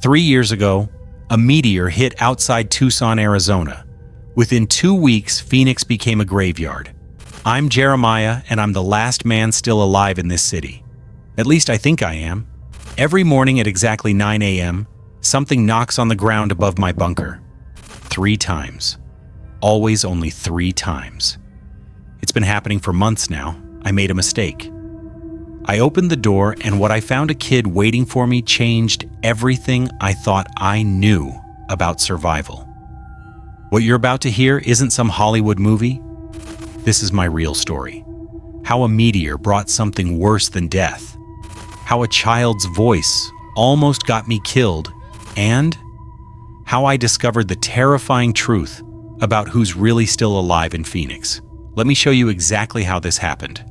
3 years ago, a meteor hit outside Tucson, Arizona. Within 2 weeks, Phoenix became a graveyard. I'm Jeremiah, and I'm the last man still alive in this city. At least I think I am. Every morning at exactly 9 a.m., something knocks on the ground above my bunker. 3 times. Always only 3 times. It's been happening for months now. I made a mistake. I opened the door, and what I found a kid waiting for me changed everything I thought I knew about survival. What you're about to hear isn't some Hollywood movie. This is my real story. How a meteor brought something worse than death. How a child's voice almost got me killed, and how I discovered the terrifying truth about who's really still alive in Phoenix. Let me show you exactly how this happened.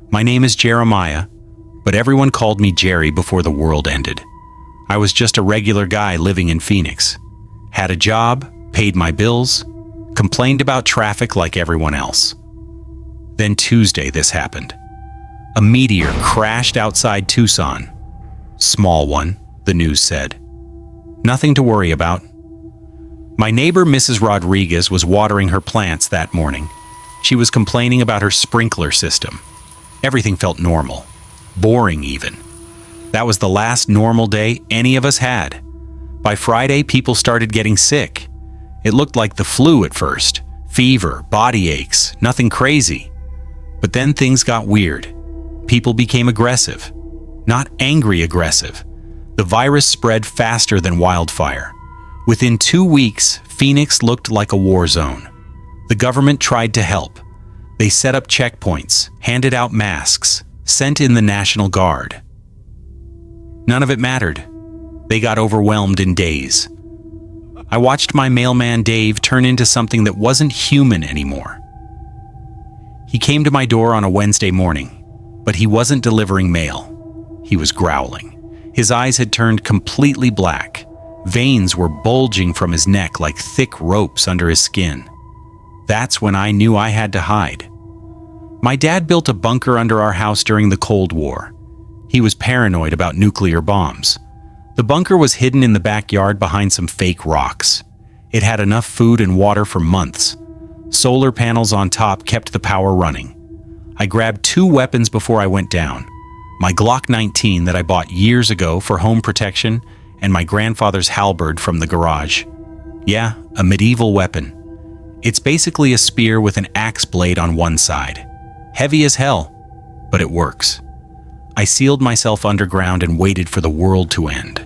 My name is Jeremiah, but everyone called me Jerry before the world ended. I was just a regular guy living in Phoenix. Had a job, paid my bills, complained about traffic like everyone else. Then Tuesday, this happened. A meteor crashed outside Tucson. Small one, the news said. Nothing to worry about. My neighbor, Mrs. Rodriguez, was watering her plants that morning. She was complaining about her sprinkler system. Everything felt normal. Boring even. That was the last normal day any of us had. By Friday, people started getting sick. It looked like the flu at first. Fever, body aches, nothing crazy. But then things got weird. People became aggressive. Not angry aggressive. The virus spread faster than wildfire. Within 2 weeks, Phoenix looked like a war zone. The government tried to help. They set up checkpoints, handed out masks, sent in the National Guard. None of it mattered. They got overwhelmed in days. I watched my mailman Dave turn into something that wasn't human anymore. He came to my door on a Wednesday morning, but he wasn't delivering mail. He was growling. His eyes had turned completely black. Veins were bulging from his neck like thick ropes under his skin. That's when I knew I had to hide. My dad built a bunker under our house during the Cold War. He was paranoid about nuclear bombs. The bunker was hidden in the backyard behind some fake rocks. It had enough food and water for months. Solar panels on top kept the power running. I grabbed 2 weapons before I went down. My Glock 19 that I bought years ago for home protection, and my grandfather's halberd from the garage. Yeah, a medieval weapon. It's basically a spear with an axe blade on one side. Heavy as hell, but it works. I sealed myself underground and waited for the world to end.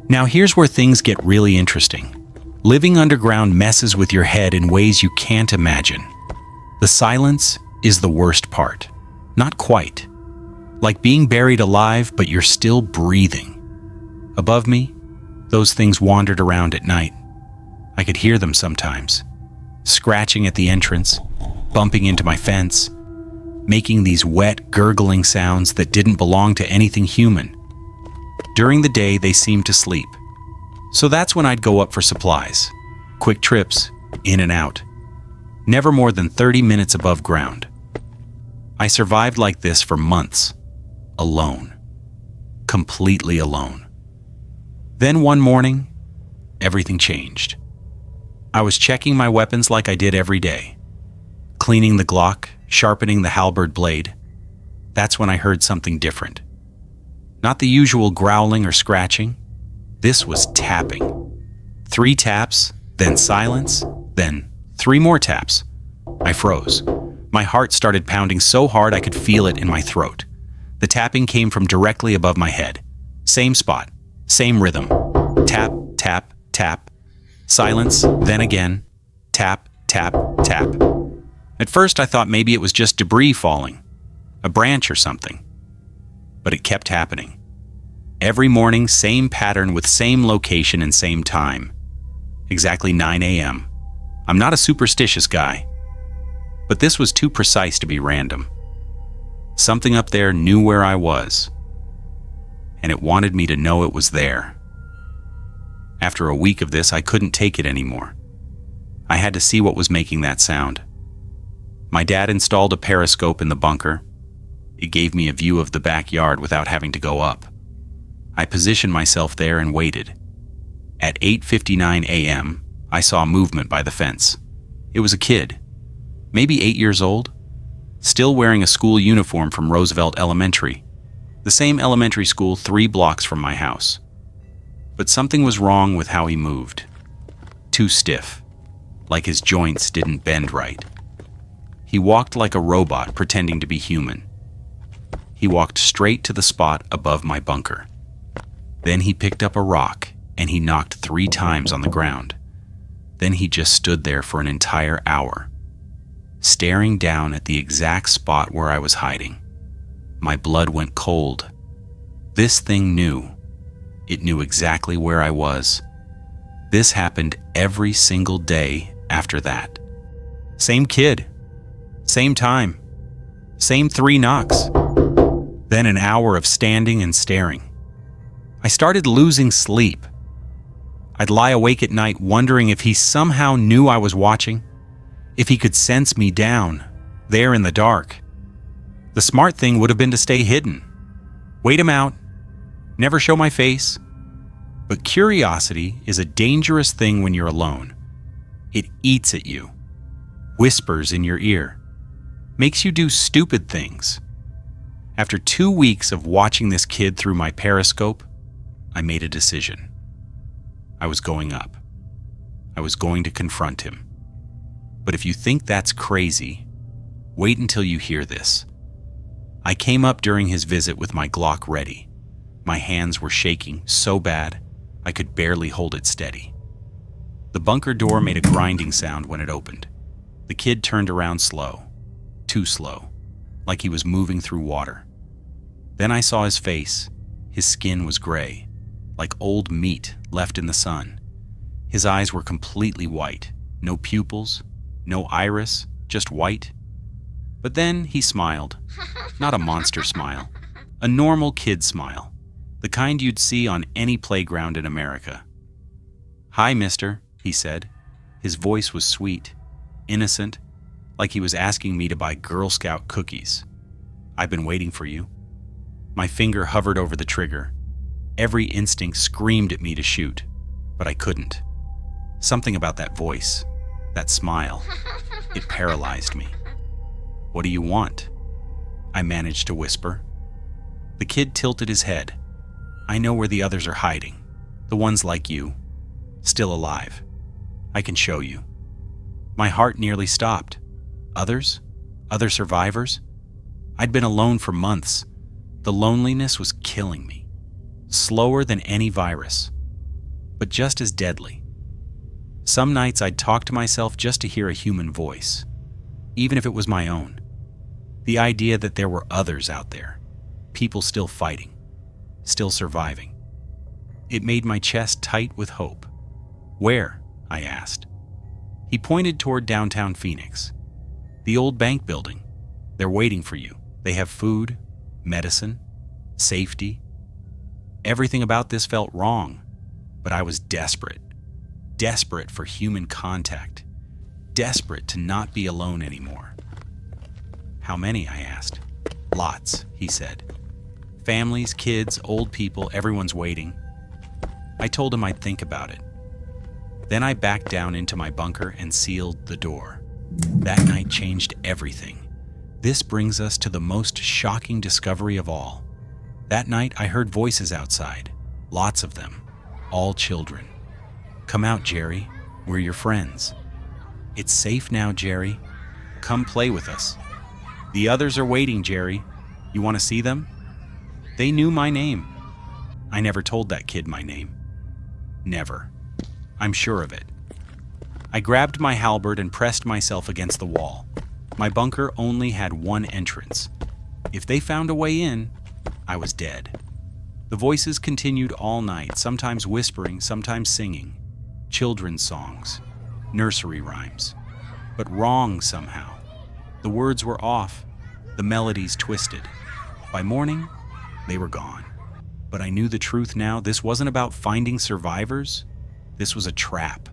Now here's where things get really interesting. Living underground messes with your head in ways you can't imagine. The silence is the worst part. Not quite. Like being buried alive, but you're still breathing. Above me, those things wandered around at night. I could hear them sometimes. Scratching at the entrance, bumping into my fence, making these wet, gurgling sounds that didn't belong to anything human. During the day, they seemed to sleep. So that's when I'd go up for supplies. Quick trips, in and out. Never more than 30 minutes above ground. I survived like this for months. Alone. Completely alone. Then one morning, everything changed. I was checking my weapons like I did every day. Cleaning the Glock, sharpening the halberd blade. That's when I heard something different. Not the usual growling or scratching. This was tapping. 3 taps, then silence, then 3 more taps. I froze. My heart started pounding so hard I could feel it in my throat. The tapping came from directly above my head. Same spot, same rhythm. Tap, tap, tap. Silence, then again. Tap, tap, tap. At first I thought maybe it was just debris falling, a branch or something. But it kept happening. Every morning, same pattern with same location and same time. Exactly 9 a.m. I'm not a superstitious guy, but this was too precise to be random. Something up there knew where I was, and it wanted me to know it was there. After a week of this, I couldn't take it anymore. I had to see what was making that sound. My dad installed a periscope in the bunker. It gave me a view of the backyard without having to go up. I positioned myself there and waited. At 8:59 a.m., I saw movement by the fence. It was a kid, maybe 8 years old, still wearing a school uniform from Roosevelt Elementary, the same elementary school 3 blocks from my house. But something was wrong with how he moved. Too stiff, like his joints didn't bend right. He walked like a robot pretending to be human. He walked straight to the spot above my bunker. Then he picked up a rock and he knocked 3 times on the ground. Then he just stood there for an entire hour, staring down at the exact spot where I was hiding. My blood went cold. This thing knew. It knew exactly where I was. This happened every single day after that. Same kid, same time, same 3 knocks. Then an hour of standing and staring. I started losing sleep. I'd lie awake at night wondering if he somehow knew I was watching, if he could sense me down, there in the dark. The smart thing would have been to stay hidden, wait him out, never show my face. But curiosity is a dangerous thing when you're alone. It eats at you, whispers in your ear, makes you do stupid things. After 2 weeks of watching this kid through my periscope, I made a decision. I was going up. I was going to confront him. But if you think that's crazy, wait until you hear this. I came up during his visit with my Glock ready. My hands were shaking so bad, I could barely hold it steady. The bunker door made a grinding sound when it opened. The kid turned around slow, too slow, like he was moving through water. Then I saw his face. His skin was gray, like old meat left in the sun. His eyes were completely white, no pupils, no iris, just white. But then he smiled, not a monster smile, a normal kid smile, the kind you'd see on any playground in America. "Hi, mister," he said. His voice was sweet, innocent, like he was asking me to buy Girl Scout cookies. "I've been waiting for you." My finger hovered over the trigger. Every instinct screamed at me to shoot, but I couldn't. Something about that voice, that smile, it paralyzed me. "What do you want?" I managed to whisper. The kid tilted his head. "I know where the others are hiding, the ones like you, still alive. I can show you." My heart nearly stopped. Others? Other survivors? I'd been alone for months. The loneliness was killing me. Slower than any virus, but just as deadly. Some nights I'd talk to myself just to hear a human voice, even if it was my own. The idea that there were others out there, people still fighting, still surviving. It made my chest tight with hope. "Where?" I asked. He pointed toward downtown Phoenix. "The old bank building. They're waiting for you. They have food, medicine, safety." Everything about this felt wrong, but I was desperate. Desperate for human contact. Desperate to not be alone anymore. "How many?" I asked. "Lots," he said. "Families, kids, old people, everyone's waiting." I told him I'd think about it. Then I backed down into my bunker and sealed the door. That night changed everything. This brings us to the most shocking discovery of all. That night I heard voices outside, lots of them, all children. "Come out, Jerry. We're your friends." "It's safe now, Jerry. Come play with us." "The others are waiting, Jerry. You want to see them?" They knew my name. I never told that kid my name. Never. I'm sure of it. I grabbed my halberd and pressed myself against the wall. My bunker only had one entrance. If they found a way in, I was dead. The voices continued all night, sometimes whispering, sometimes singing. Children's songs, nursery rhymes. But wrong somehow. The words were off, the melodies twisted. By morning, they were gone. But I knew the truth now. This wasn't about finding survivors. This was a trap.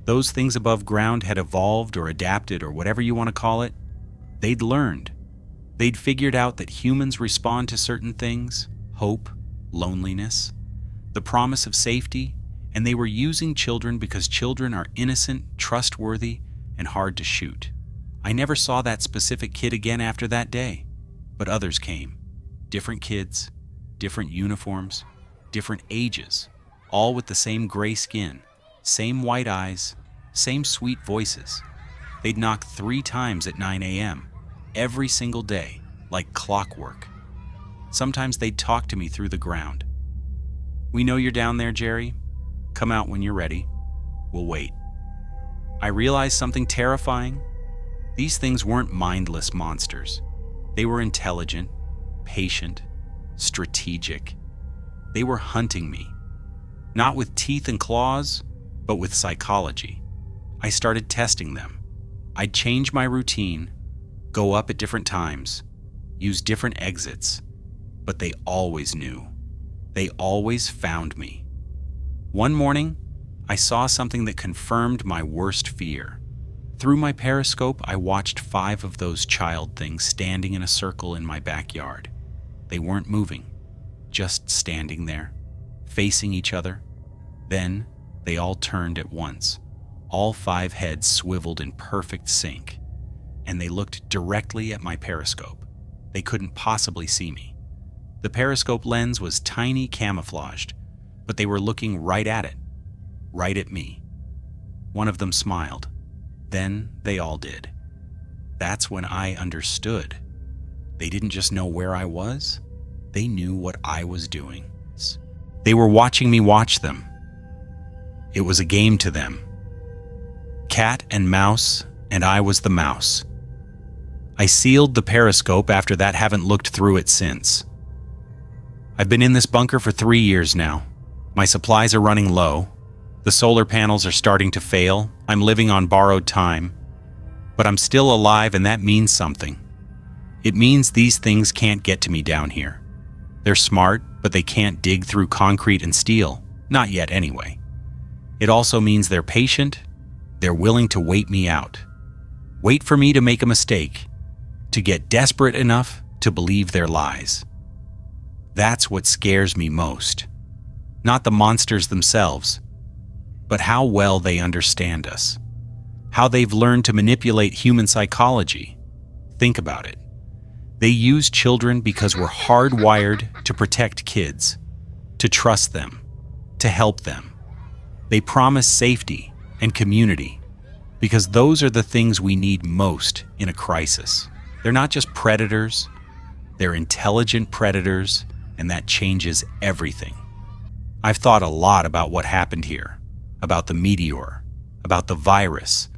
Those things above ground had evolved or adapted or whatever you want to call it. They'd learned. They'd figured out that humans respond to certain things: hope, loneliness, the promise of safety, and they were using children because children are innocent, trustworthy, and hard to shoot. I never saw that specific kid again after that day, but others came. Different kids, different uniforms, different ages, all with the same gray skin, same white eyes, same sweet voices. They'd knock 3 times at 9 a.m., every single day, like clockwork. Sometimes they'd talk to me through the ground. "We know you're down there, Jerry. Come out when you're ready. We'll wait." I realized something terrifying. These things weren't mindless monsters. They were intelligent, patient, strategic. They were hunting me. Not with teeth and claws, but with psychology. I started testing them. I'd change my routine, go up at different times, use different exits, but they always knew. They always found me. One morning, I saw something that confirmed my worst fear. Through my periscope, I watched 5 of those child things standing in a circle in my backyard. They weren't moving, just standing there, facing each other. Then, they all turned at once. All 5 heads swiveled in perfect sync, and they looked directly at my periscope. They couldn't possibly see me. The periscope lens was tiny, camouflaged, but they were looking right at it, right at me. One of them smiled. Then they all did. That's when I understood. They didn't just know where I was, they knew what I was doing. They were watching me watch them. It was a game to them. Cat and mouse, and I was the mouse. I sealed the periscope after that, haven't looked through it since. I've been in this bunker for 3 years now. My supplies are running low. The solar panels are starting to fail. I'm living on borrowed time. But I'm still alive, and that means something. It means these things can't get to me down here. They're smart, but they can't dig through concrete and steel. Not yet, anyway. It also means they're patient. They're willing to wait me out. Wait for me to make a mistake, to get desperate enough to believe their lies. That's what scares me most. Not the monsters themselves, but how well they understand us. How they've learned to manipulate human psychology. Think about it. They use children because we're hardwired to protect kids, to trust them, to help them. They promise safety and community because those are the things we need most in a crisis. They're not just predators, they're intelligent predators, and that changes everything. I've thought a lot about what happened here, about the meteor, about the virus,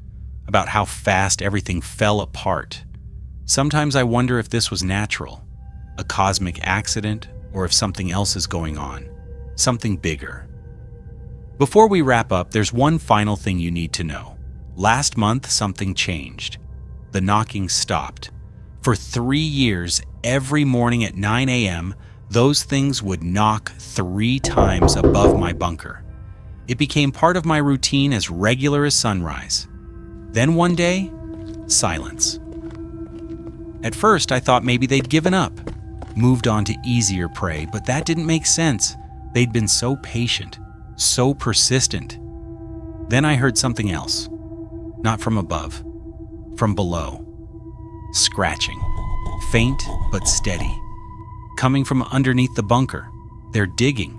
about how fast everything fell apart. Sometimes I wonder if this was natural, a cosmic accident, or if something else is going on, something bigger. Before we wrap up, there's one final thing you need to know. Last month, something changed. The knocking stopped. For 3 years, every morning at 9 a.m., those things would knock 3 times above my bunker. It became part of my routine, as regular as sunrise. Then one day, silence. At first, I thought maybe they'd given up, moved on to easier prey, but that didn't make sense. They'd been so patient, so persistent. Then I heard something else. Not from above, from below. Scratching, faint but steady, coming from underneath the bunker. They're digging.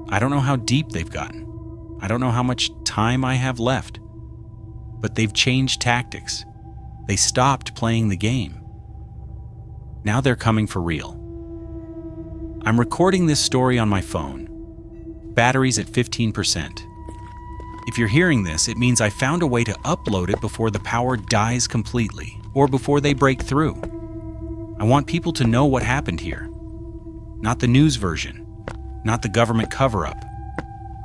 I don't know how deep they've gotten. I don't know how much time I have left. But they've changed tactics. They stopped playing the game. Now they're coming for real. I'm recording this story on my phone. Battery's at 15%. If you're hearing this, it means I found a way to upload it before the power dies completely, or before they break through. I want people to know what happened here. Not the news version, not the government cover-up.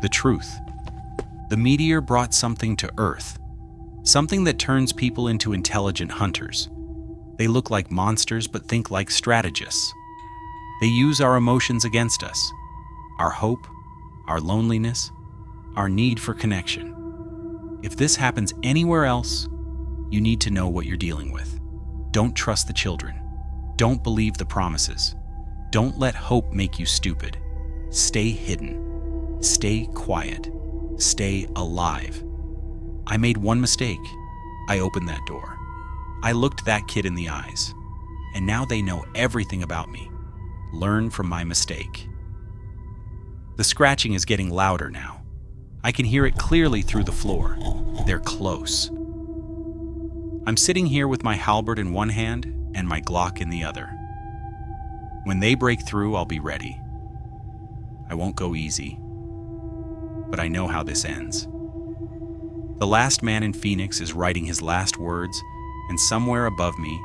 The truth. The meteor brought something to Earth. Something that turns people into intelligent hunters. They look like monsters but think like strategists. They use our emotions against us. Our hope, our loneliness, our need for connection. If this happens anywhere else, you need to know what you're dealing with. Don't trust the children. Don't believe the promises. Don't let hope make you stupid. Stay hidden. Stay quiet. Stay alive. I made one mistake. I opened that door. I looked that kid in the eyes. And now they know everything about me. Learn from my mistake. The scratching is getting louder now. I can hear it clearly through the floor. They're close. I'm sitting here with my halberd in one hand and my Glock in the other. When they break through, I'll be ready. I won't go easy, but I know how this ends. The last man in Phoenix is writing his last words, and somewhere above me,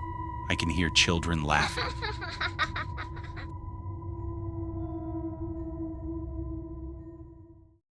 I can hear children laughing.